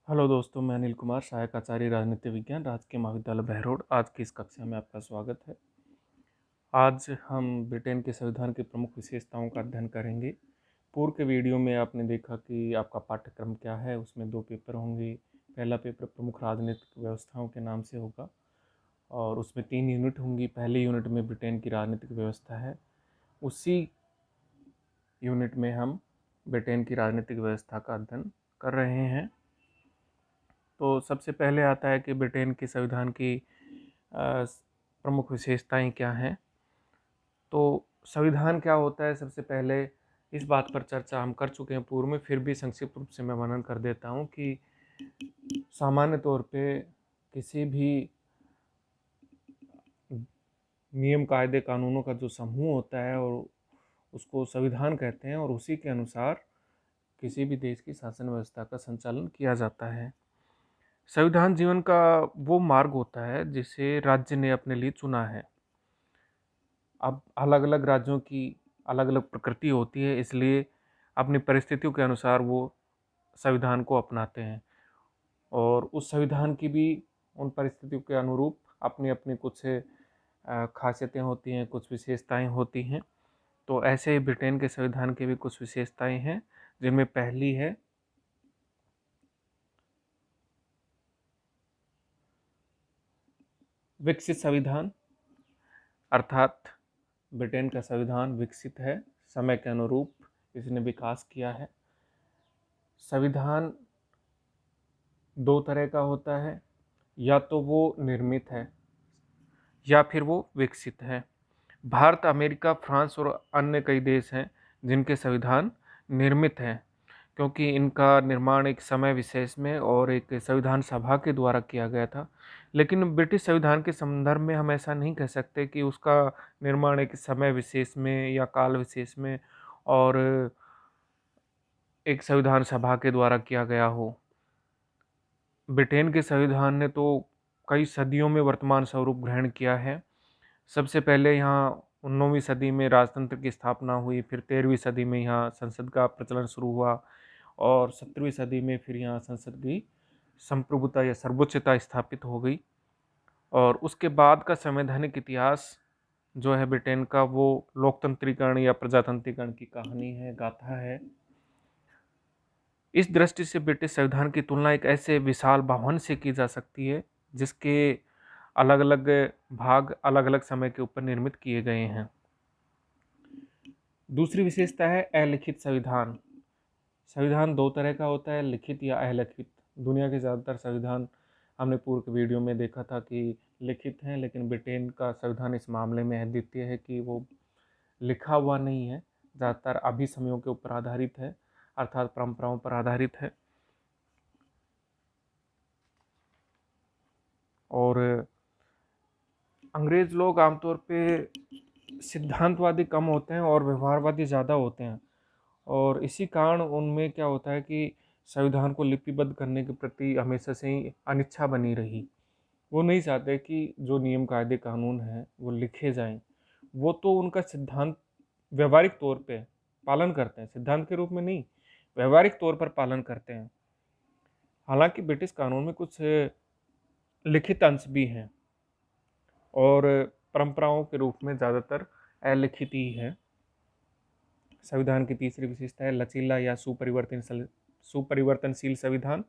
Hello दोस्तों, मैं अनिल कुमार, सहायक आचार्य राजनीति विज्ञान, राजकीय महाविद्यालय बहरोड। आज की इस कक्षा में आपका स्वागत है। आज हम ब्रिटेन के संविधान की प्रमुख विशेषताओं का अध्ययन करेंगे। पूर्व के वीडियो में आपने देखा कि आपका पाठ्यक्रम क्या है। उसमें 2 पेपर होंगे। पहला पेपर प्रमुख राजनीतिक व्यवस्थाओं के नाम से होगा और उसमें 3 यूनिट होंगी। पहले यूनिट में ब्रिटेन की राजनीतिक व्यवस्था है। उसी यूनिट में हम ब्रिटेन की राजनीतिक व्यवस्था का अध्ययन कर रहे हैं। तो सबसे पहले आता है कि ब्रिटेन के संविधान की प्रमुख विशेषताएं क्या हैं। तो संविधान क्या होता है, सबसे पहले इस बात पर चर्चा हम कर चुके हैं पूर्व में, फिर भी संक्षिप्त रूप से मैं वर्णन कर देता हूं कि सामान्य तौर पे किसी भी नियम कायदे कानूनों का जो समूह होता है और उसको संविधान कहते हैं और उसी के अनुसार किसी भी देश की शासन व्यवस्था का संचालन किया जाता है। संविधान जीवन का वो मार्ग होता है जिसे राज्य ने अपने लिए चुना है। अब अलग अलग राज्यों की अलग अलग प्रकृति होती है, इसलिए अपनी परिस्थितियों के अनुसार वो संविधान को अपनाते हैं और उस संविधान की भी उन परिस्थितियों के अनुरूप अपनी अपनी कुछ खासियतें होती हैं, कुछ विशेषताएं होती हैं। तो ऐसे ही ब्रिटेन के संविधान की भी कुछ विशेषताएं हैं, जिनमें पहली है विकसित संविधान। अर्थात ब्रिटेन का संविधान विकसित है, समय के अनुरूप इसने विकास किया है। संविधान 2 तरह का होता है, या तो वो निर्मित है या फिर वो विकसित है। भारत, अमेरिका, फ्रांस और अन्य कई देश हैं जिनके संविधान निर्मित हैं, क्योंकि इनका निर्माण एक समय विशेष में और एक संविधान सभा के द्वारा किया गया था। लेकिन ब्रिटिश संविधान के संदर्भ में हम ऐसा नहीं कह सकते कि उसका निर्माण एक समय विशेष में या काल विशेष में और एक संविधान सभा के द्वारा किया गया हो। ब्रिटेन के संविधान ने तो कई सदियों में वर्तमान स्वरूप ग्रहण किया है। सबसे पहले यहाँ 19वीं सदी में राजतंत्र की स्थापना हुई, फिर 13वीं सदी में यहाँ संसद का प्रचलन शुरू हुआ और 17वीं सदी में फिर यहाँ संसद की संप्रभुता या सर्वोच्चता स्थापित हो गई। और उसके बाद का संवैधानिक इतिहास जो है ब्रिटेन का, वो लोकतंत्रीकरण या प्रजातंत्रीकरण की कहानी है, गाथा है। इस दृष्टि से ब्रिटिश संविधान की तुलना एक ऐसे विशाल भवन से की जा सकती है जिसके अलग अलग भाग अलग अलग समय के ऊपर निर्मित किए गए हैं। दूसरी विशेषता है अलिखित संविधान। संविधान 2 तरह का होता है, लिखित या अलिखित। दुनिया के ज़्यादातर संविधान हमने पूर्व के वीडियो में देखा था कि लिखित हैं, लेकिन ब्रिटेन का संविधान इस मामले में अद्वितीय है कि वो लिखा हुआ नहीं है, ज़्यादातर अभिसमयों के ऊपर आधारित है, अर्थात परंपराओं पर आधारित है। और अंग्रेज लोग आमतौर पे सिद्धांतवादी कम होते हैं और व्यवहारवादी ज़्यादा होते हैं, और इसी कारण उनमें क्या होता है कि संविधान को लिपिबद्ध करने के प्रति हमेशा से ही अनिच्छा बनी रही। वो नहीं चाहते कि जो नियम कायदे कानून हैं वो लिखे जाएं। वो तो उनका सिद्धांत व्यवहारिक तौर पे पालन करते हैं, सिद्धांत के रूप में नहीं, व्यवहारिक तौर पर पालन करते हैं। हालांकि ब्रिटिश कानून में कुछ लिखित अंश भी हैं और परंपराओं के रूप में ज़्यादातर अलिखित ही है। संविधान की तीसरी विशेषता है लचीला या सुपरिवर्तनशील संविधान।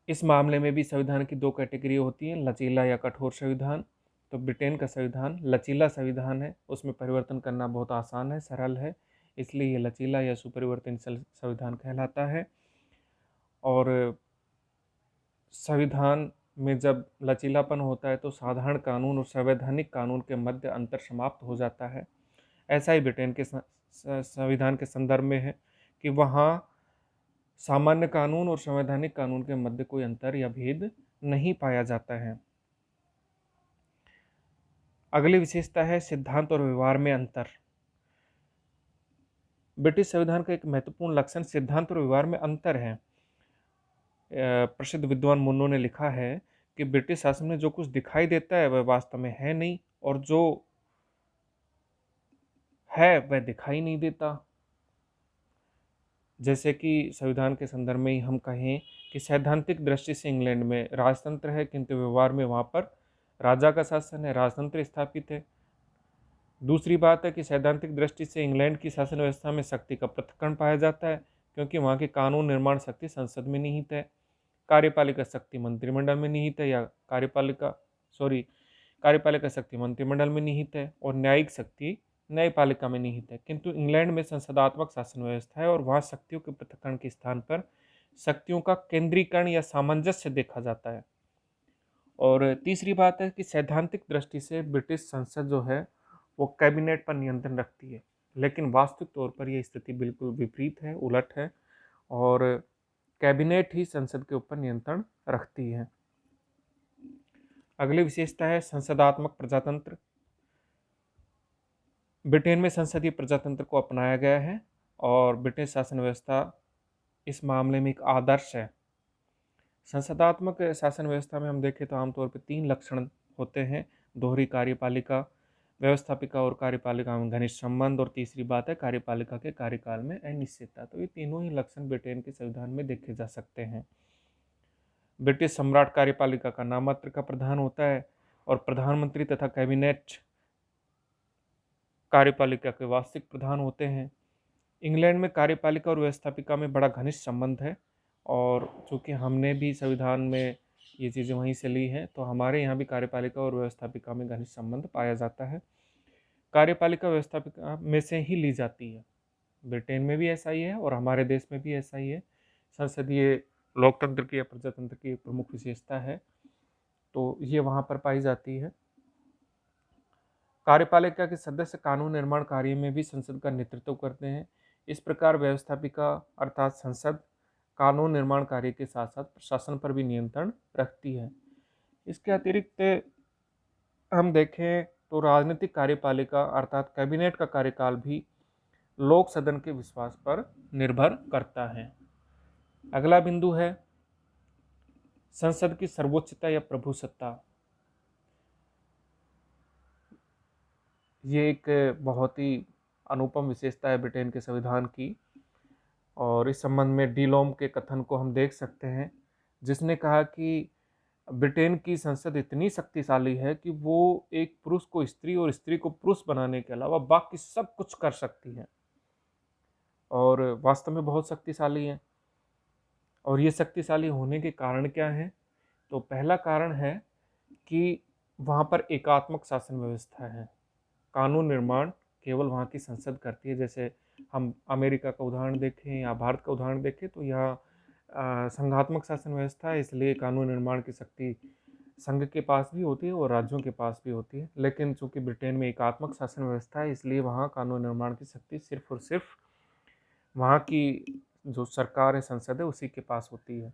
इस मामले में भी संविधान की 2 कैटेगरी होती हैं, लचीला या कठोर संविधान। तो ब्रिटेन का संविधान लचीला संविधान है, उसमें परिवर्तन करना बहुत आसान है, सरल है, इसलिए ये लचीला या सुपरिवर्तनशील संविधान कहलाता है। और संविधान में जब लचीलापन होता है तो साधारण कानून और संवैधानिक कानून के मध्य अंतर समाप्त हो जाता है। ऐसा ही ब्रिटेन के संविधान के संदर्भ में है कि वहाँ सामान्य कानून और संवैधानिक कानून के मध्य कोई अंतर या भेद नहीं पाया जाता है। अगली विशेषता है सिद्धांत और व्यवहार में अंतर। ब्रिटिश संविधान का एक महत्वपूर्ण लक्षण सिद्धांत और व्यवहार में अंतर है। प्रसिद्ध विद्वान मुन्नो ने लिखा है कि ब्रिटिश शासन में जो कुछ दिखाई देता है वह वास्तव में है नहीं, और जो है वह दिखाई नहीं देता। जैसे कि संविधान के संदर्भ में ही हम कहें कि सैद्धांतिक दृष्टि से इंग्लैंड में राजतंत्र है, किंतु व्यवहार में वहाँ पर राजा का शासन है, राजतंत्र स्थापित है। दूसरी बात है कि सैद्धांतिक दृष्टि से इंग्लैंड की शासन व्यवस्था में शक्ति का पृथक्करण पाया जाता है, क्योंकि वहाँ की कानून निर्माण शक्ति संसद में निहित है, कार्यपालिका शक्ति मंत्रिमंडल में निहित है, या कार्यपालिका शक्ति मंत्रिमंडल में निहित है, और न्यायिक शक्ति न्यायपालिका में निहित है। किंतु इंग्लैंड में संसदात्मक शासन व्यवस्था है और वहाँ शक्तियों के पृथक्करण के स्थान पर शक्तियों का केंद्रीकरण या सामंजस्य देखा जाता है। और तीसरी बात है कि सैद्धांतिक दृष्टि से ब्रिटिश संसद जो है वो कैबिनेट पर नियंत्रण रखती है, लेकिन वास्तविक तौर पर यह स्थिति बिल्कुल विपरीत है, उलट है, और कैबिनेट ही संसद के ऊपर नियंत्रण रखती है। अगली विशेषता है संसदात्मक प्रजातंत्र। ब्रिटेन में संसदीय प्रजातंत्र को अपनाया गया है और ब्रिटिश शासन व्यवस्था इस मामले में एक आदर्श है। संसदात्मक शासन व्यवस्था में हम देखें तो आमतौर पर 3 लक्षण होते हैं: दोहरी कार्यपालिका, व्यवस्थापिका और कार्यपालिका में घनिष्ठ संबंध, और तीसरी बात है कार्यपालिका के कार्यकाल में अनिश्चितता। तो ये तीनों ही लक्षण ब्रिटेन के संविधान में देखे जा सकते हैं। ब्रिटिश सम्राट कार्यपालिका का नाममात्र का प्रधान होता है और प्रधानमंत्री तथा कैबिनेट कार्यपालिका के वास्तविक प्रधान होते हैं। इंग्लैंड में कार्यपालिका और व्यवस्थापिका में बड़ा घनिष्ठ संबंध है, और चूँकि हमने भी संविधान में ये चीज़ें वहीं से ली हैं, तो हमारे यहाँ भी कार्यपालिका और व्यवस्थापिका में घनिष्ठ संबंध पाया जाता है। कार्यपालिका व्यवस्थापिका में से ही ली जाती है। ब्रिटेन में भी ऐसा ही है और हमारे देश में भी ऐसा ही है। संसदीय लोकतंत्र की या प्रजातंत्र की एक प्रमुख विशेषता है, तो ये वहाँ पर पाई जाती है। कार्यपालिका के सदस्य कानून निर्माण कार्य में भी संसद का नेतृत्व करते हैं। इस प्रकार व्यवस्थापिका अर्थात संसद कानून निर्माण कार्य के साथ साथ प्रशासन पर भी नियंत्रण रखती है। इसके अतिरिक्त हम देखें तो राजनीतिक कार्यपालिका अर्थात कैबिनेट का कार्यकाल भी लोक सदन के विश्वास पर निर्भर करता है। अगला बिंदु है संसद की सर्वोच्चता या प्रभुसत्ता। ये एक बहुत ही अनुपम विशेषता है ब्रिटेन के संविधान की, और इस संबंध में डीलॉम के कथन को हम देख सकते हैं, जिसने कहा कि ब्रिटेन की संसद इतनी शक्तिशाली है कि वो एक पुरुष को स्त्री और स्त्री को पुरुष बनाने के अलावा बाकी सब कुछ कर सकती है, और वास्तव में बहुत शक्तिशाली है। और ये शक्तिशाली होने के कारण क्या है? तो पहला कारण है कि वहाँ पर एकात्मक शासन व्यवस्था है। कानून निर्माण केवल वहाँ की संसद करती है। जैसे हम अमेरिका का उदाहरण देखें या भारत का उदाहरण देखें तो यहाँ संघात्मक शासन व्यवस्था है, इसलिए कानून निर्माण की शक्ति संघ के पास भी होती है और राज्यों के पास भी होती है। लेकिन चूंकि ब्रिटेन में एकात्मक शासन व्यवस्था है, इसलिए वहाँ कानून निर्माण की शक्ति सिर्फ और सिर्फ वहाँ की जो सरकार है, संसद है, उसी के पास होती है।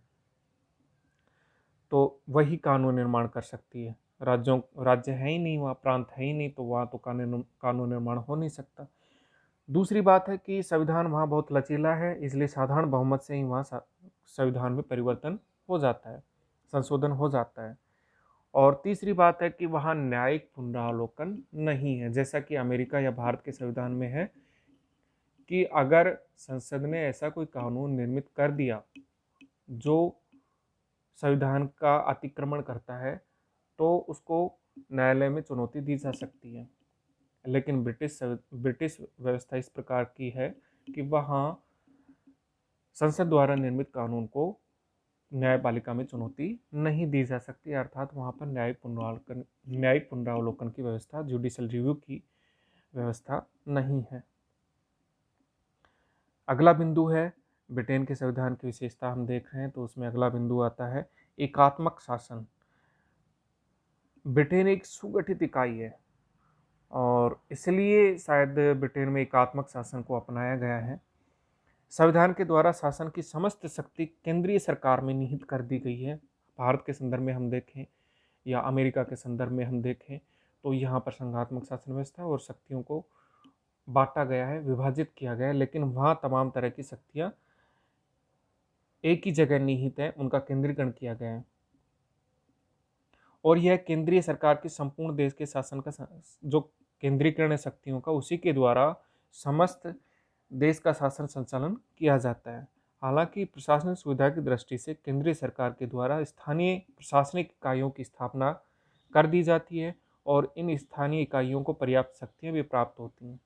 तो वही कानून निर्माण कर सकती है। राज्य है ही नहीं, वहाँ प्रांत है ही नहीं, तो वहाँ तो कानून निर्माण हो नहीं सकता। दूसरी बात है कि संविधान वहाँ बहुत लचीला है, इसलिए साधारण बहुमत से ही वहाँ संविधान में परिवर्तन हो जाता है, संशोधन हो जाता है। और तीसरी बात है कि वहाँ न्यायिक पुनरावलोकन नहीं है, जैसा कि अमेरिका या भारत के संविधान में है कि अगर संसद ने ऐसा कोई कानून निर्मित कर दिया जो संविधान का अतिक्रमण करता है, तो उसको न्यायालय में चुनौती दी जा सकती है। लेकिन ब्रिटिश व्यवस्था इस प्रकार की है कि वहाँ संसद द्वारा निर्मित कानून को न्यायपालिका में चुनौती नहीं दी जा सकती, अर्थात वहाँ पर न्यायिक पुनरावलोकन की व्यवस्था, जुडिशल रिव्यू की व्यवस्था नहीं है। अगला बिंदु है ब्रिटेन के संविधान की विशेषता हम देख रहे हैं, तो उसमें अगला बिंदु आता है एकात्मक शासन। ब्रिटेन एक सुगठित इकाई है और इसलिए शायद ब्रिटेन में एकात्मक शासन को अपनाया गया है। संविधान के द्वारा शासन की समस्त शक्ति केंद्रीय सरकार में निहित कर दी गई है। भारत के संदर्भ में हम देखें या अमेरिका के संदर्भ में हम देखें तो यहाँ पर संघात्मक शासन व्यवस्था और शक्तियों को बांटा गया है, विभाजित किया गया है, लेकिन वहाँ तमाम तरह की शक्तियाँ एक ही जगह निहित है, उनका केंद्रीकरण किया गया है। और यह केंद्रीय सरकार की संपूर्ण देश के शासन का जो केंद्रीकरण है शक्तियों का, उसी के द्वारा समस्त देश का शासन संचालन किया जाता है। हालांकि प्रशासनिक सुविधा की दृष्टि से केंद्रीय सरकार के द्वारा स्थानीय प्रशासनिक इकाइयों की स्थापना कर दी जाती है और इन स्थानीय इकाइयों को पर्याप्त शक्तियाँ भी प्राप्त होती हैं।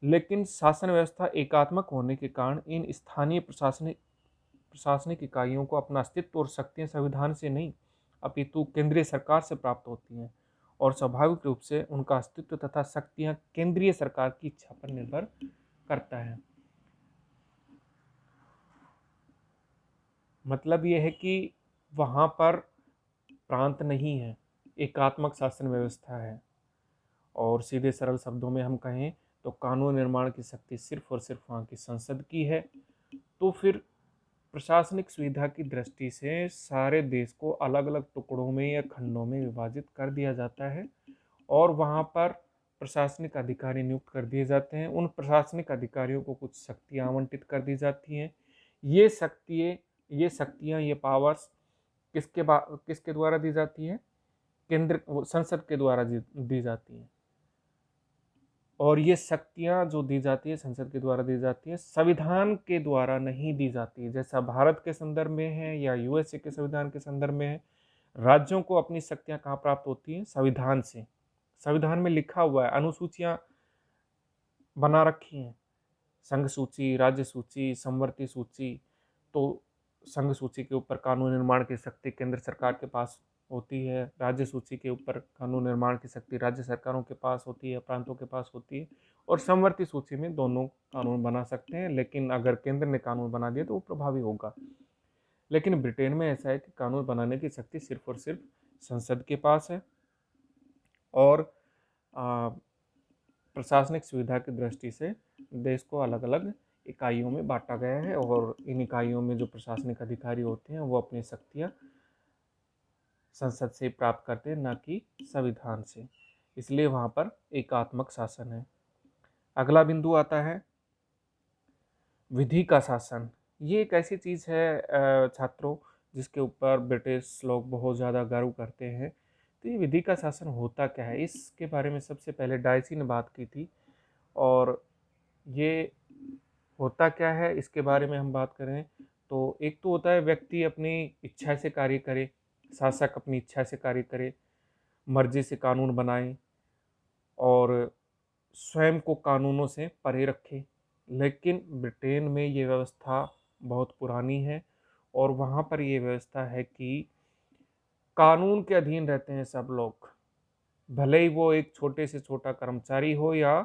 लेकिन शासन व्यवस्था एकात्मक होने के कारण इन स्थानीय प्रशासनिक इकाइयों को अपना अस्तित्व और शक्तियाँ संविधान से नहीं अपितु केंद्रीय सरकार से प्राप्त होती हैं और स्वाभाविक रूप से उनका अस्तित्व तथा शक्तियाँ केंद्रीय सरकार की इच्छा पर निर्भर करता है। मतलब यह है कि वहाँ पर प्रांत नहीं है, एकात्मक शासन व्यवस्था है। और सीधे सरल शब्दों में हम कहें तो कानून निर्माण की शक्ति सिर्फ और सिर्फ वहाँ की संसद की है। तो फिर प्रशासनिक सुविधा की दृष्टि से सारे देश को अलग अलग टुकड़ों में या खंडों में विभाजित कर दिया जाता है और वहाँ पर प्रशासनिक अधिकारी नियुक्त कर दिए जाते हैं। उन प्रशासनिक अधिकारियों को कुछ शक्तियाँ आवंटित कर दी जाती हैं। ये शक्तियाँ ये पावर्स किसके द्वारा दी जाती है? संसद के द्वारा दी जाती हैं। और ये शक्तियाँ जो दी जाती है संसद के द्वारा दी जाती है, संविधान के द्वारा नहीं दी जाती। जैसा भारत के संदर्भ में है या यूएसए के संविधान के संदर्भ में है, राज्यों को अपनी शक्तियाँ कहाँ प्राप्त होती हैं? संविधान से। संविधान में लिखा हुआ है, अनुसूचियाँ बना रखी हैं, संघ सूची, राज्य सूची, समवर्ती सूची। तो संघ सूची के ऊपर कानून निर्माण की शक्ति केंद्र सरकार के पास होती है, राज्य सूची के ऊपर कानून निर्माण की शक्ति राज्य सरकारों के पास होती है, प्रांतों के पास होती है, और समवर्ती सूची में दोनों कानून बना सकते हैं। लेकिन अगर केंद्र ने कानून बना दिया तो वो प्रभावी होगा। लेकिन ब्रिटेन में ऐसा है कि कानून बनाने की शक्ति सिर्फ और सिर्फ संसद के पास है और प्रशासनिक सुविधा की दृष्टि से देश को अलग अलग इकाइयों में बांटा गया है और इन इकाइयों में जो प्रशासनिक अधिकारी होते हैं वो अपनी शक्तियाँ संसद से प्राप्त करते हैं, ना कि संविधान से। इसलिए वहाँ पर एकात्मक शासन है। अगला बिंदु आता है विधि का शासन। ये एक ऐसी चीज़ है छात्रों जिसके ऊपर ब्रिटिश लोग बहुत ज़्यादा गर्व करते हैं। तो ये विधि का शासन होता क्या है, इसके बारे में सबसे पहले डायसी ने बात की थी। और ये होता क्या है इसके बारे में हम बात करें तो एक तो होता है व्यक्ति अपनी इच्छा से कार्य करे, शासक अपनी इच्छा से कार्य करे, मर्जी से कानून बनाए और स्वयं को कानूनों से परे रखे। लेकिन ब्रिटेन में ये व्यवस्था बहुत पुरानी है और वहाँ पर ये व्यवस्था है कि कानून के अधीन रहते हैं सब लोग, भले ही वो एक छोटे से छोटा कर्मचारी हो या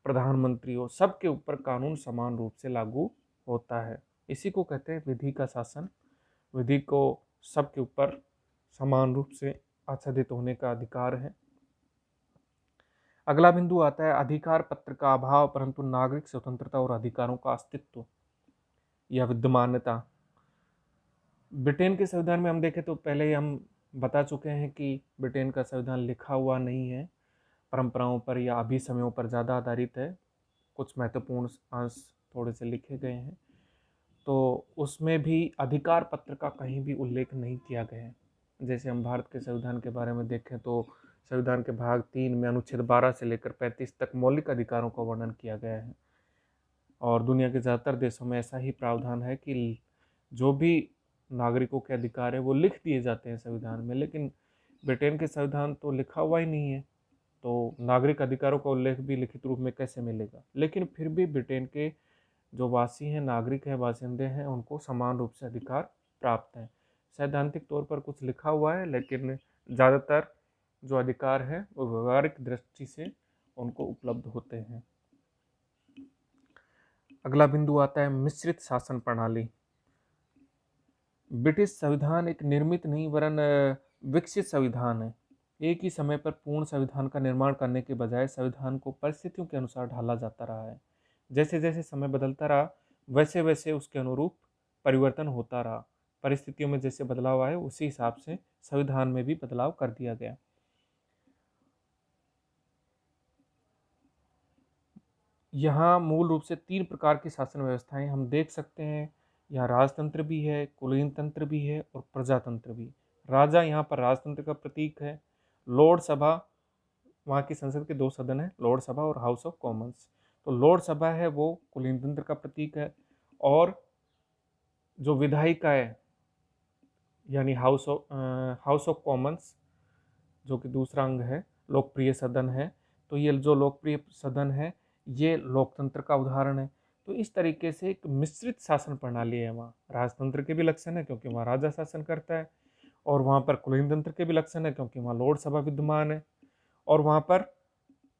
प्रधानमंत्री हो, सबके ऊपर कानून समान रूप से लागू होता है। इसी को कहते हैं विधि का शासन। विधि को सबके ऊपर समान रूप से आच्छादित होने का अधिकार है। अगला बिंदु आता है अधिकार पत्र का अभाव परंतु नागरिक स्वतंत्रता और अधिकारों का अस्तित्व या विद्यमानता। ब्रिटेन के संविधान में हम देखें तो पहले ही हम बता चुके हैं कि ब्रिटेन का संविधान लिखा हुआ नहीं है, परंपराओं पर या अभिसमयों पर ज़्यादा आधारित है। कुछ महत्वपूर्ण अंश थोड़े से लिखे गए हैं, तो उसमें भी अधिकार पत्र का कहीं भी उल्लेख नहीं किया गया है। जैसे हम भारत के संविधान के बारे में देखें तो संविधान के भाग 3 में अनुच्छेद 12 से लेकर 35 तक मौलिक अधिकारों का वर्णन किया गया है। और दुनिया के ज़्यादातर देशों में ऐसा ही प्रावधान है कि जो भी नागरिकों के अधिकार है वो लिख दिए जाते हैं संविधान में। लेकिन ब्रिटेन के संविधान तो लिखा हुआ ही नहीं है, तो नागरिक अधिकारों का उल्लेख भी लिखित रूप में कैसे मिलेगा। लेकिन फिर भी ब्रिटेन के जो वासी हैं, नागरिक हैं, बासिंदे हैं, उनको समान रूप से अधिकार प्राप्त हैं। सैद्धांतिक तौर पर कुछ लिखा हुआ है लेकिन ज़्यादातर जो अधिकार है वो व्यवहारिक दृष्टि से उनको उपलब्ध होते हैं। अगला बिंदु आता है मिश्रित शासन प्रणाली। ब्रिटिश संविधान एक निर्मित नहीं वरन विकसित संविधान है। एक ही समय पर पूर्ण संविधान का निर्माण करने के बजाय संविधान को परिस्थितियों के अनुसार ढाला जाता रहा है। जैसे जैसे समय बदलता रहा वैसे वैसे उसके अनुरूप परिवर्तन होता रहा। परिस्थितियों में जैसे बदलाव आए उसी हिसाब से संविधान में भी बदलाव कर दिया गया। यहाँ मूल रूप से 3 प्रकार की शासन व्यवस्थाएं हम देख सकते हैं। यहाँ राजतंत्र भी है, कुलीन तंत्र भी है और प्रजातंत्र भी। राजा यहाँ पर राजतंत्र का प्रतीक है। लॉर्ड सभा, वहाँ की संसद के 2 सदन हैं, लॉर्ड सभा और हाउस ऑफ कॉमन्स। तो लोकसभा है वो कुलीन तंत्र का प्रतीक है, और जो विधायिका है यानी हाउस ऑफ कॉमन्स जो कि दूसरा अंग है, लोकप्रिय सदन है, तो ये जो लोकप्रिय सदन है ये लोकतंत्र का उदाहरण है। तो इस तरीके से एक मिश्रित शासन प्रणाली है। वहाँ राजतंत्र के भी लक्षण है क्योंकि वहाँ राजा शासन करता है, और वहाँ पर कुलीन तंत्र के भी लक्षण है क्योंकि वहाँ लोकसभा विद्यमान है, और वहाँ पर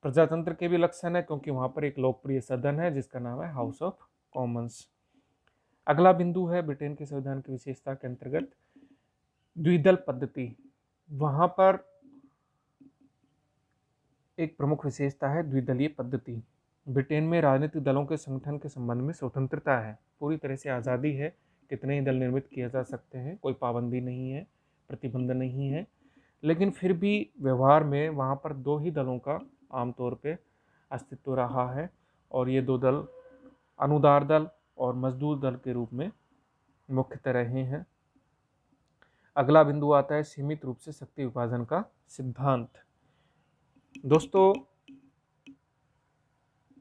प्रजातंत्र के भी लक्षण है क्योंकि वहाँ पर एक लोकप्रिय सदन है जिसका नाम है हाउस ऑफ कॉमन्स। अगला बिंदु है ब्रिटेन के संविधान की विशेषता के अंतर्गत द्विदल पद्धति। वहाँ पर एक प्रमुख विशेषता है द्विदलीय पद्धति। ब्रिटेन में राजनीतिक दलों के संगठन के संबंध में स्वतंत्रता है, पूरी तरह से आज़ादी है, कितने ही दल निर्मित किए जा सकते हैं, कोई पाबंदी नहीं है, प्रतिबंध नहीं है। लेकिन फिर भी व्यवहार में वहाँ पर दो ही दलों का आमतौर पे अस्तित्व रहा है, और ये दो दल अनुदार दल और मजदूर दल के रूप में मुख्यतः रहे हैं। अगला बिंदु आता है सीमित रूप से शक्ति विभाजन का सिद्धांत। दोस्तों,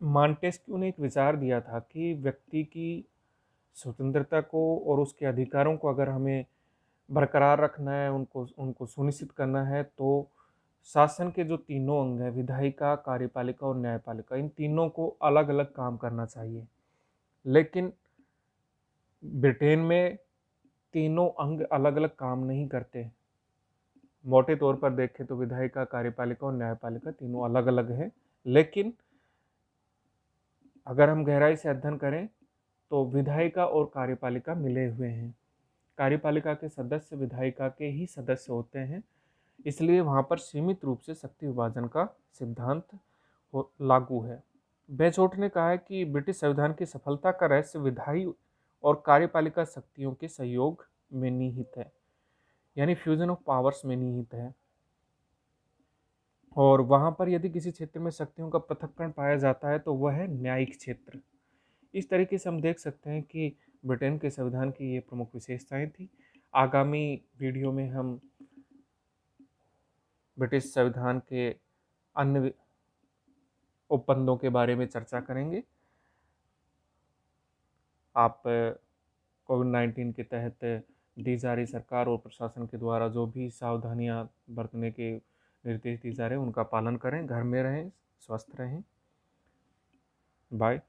मॉन्टेस्क्यू ने एक विचार दिया था कि व्यक्ति की स्वतंत्रता को और उसके अधिकारों को अगर हमें बरकरार रखना है, उनको उनको सुनिश्चित करना है, तो शासन के जो तीनों अंग हैं, विधायिका, कार्यपालिका और न्यायपालिका, इन तीनों को अलग अलग काम करना चाहिए। लेकिन ब्रिटेन में तीनों अंग अलग अलग काम नहीं करते। मोटे तौर पर देखें तो विधायिका, कार्यपालिका और न्यायपालिका तीनों अलग अलग हैं, लेकिन अगर हम गहराई से अध्ययन करें तो विधायिका और कार्यपालिका मिले हुए हैं। कार्यपालिका के सदस्य विधायिका के ही सदस्य होते हैं, इसलिए वहाँ पर सीमित रूप से शक्ति विभाजन का सिद्धांत लागू है। बेचोट ने कहा है कि ब्रिटिश संविधान की सफलता का रहस्य विधायी और कार्यपालिका शक्तियों के सहयोग में निहित है, यानी फ्यूजन ऑफ पावर्स में निहित है। और वहाँ पर यदि किसी क्षेत्र में शक्तियों का पृथक्करण पाया जाता है तो वह है न्यायिक क्षेत्र। इस तरीके से हम देख सकते हैं कि ब्रिटेन के संविधान की ये प्रमुख विशेषताएं थी। आगामी वीडियो में हम ब्रिटिश संविधान के अन्य उपबंधों के बारे में चर्चा करेंगे। आप कोविड-19 के तहत दी जा रही सरकार और प्रशासन के द्वारा जो भी सावधानियां बरतने के निर्देश दिए जा रहे हैं उनका पालन करें, घर में रहें, स्वस्थ रहें। बाय।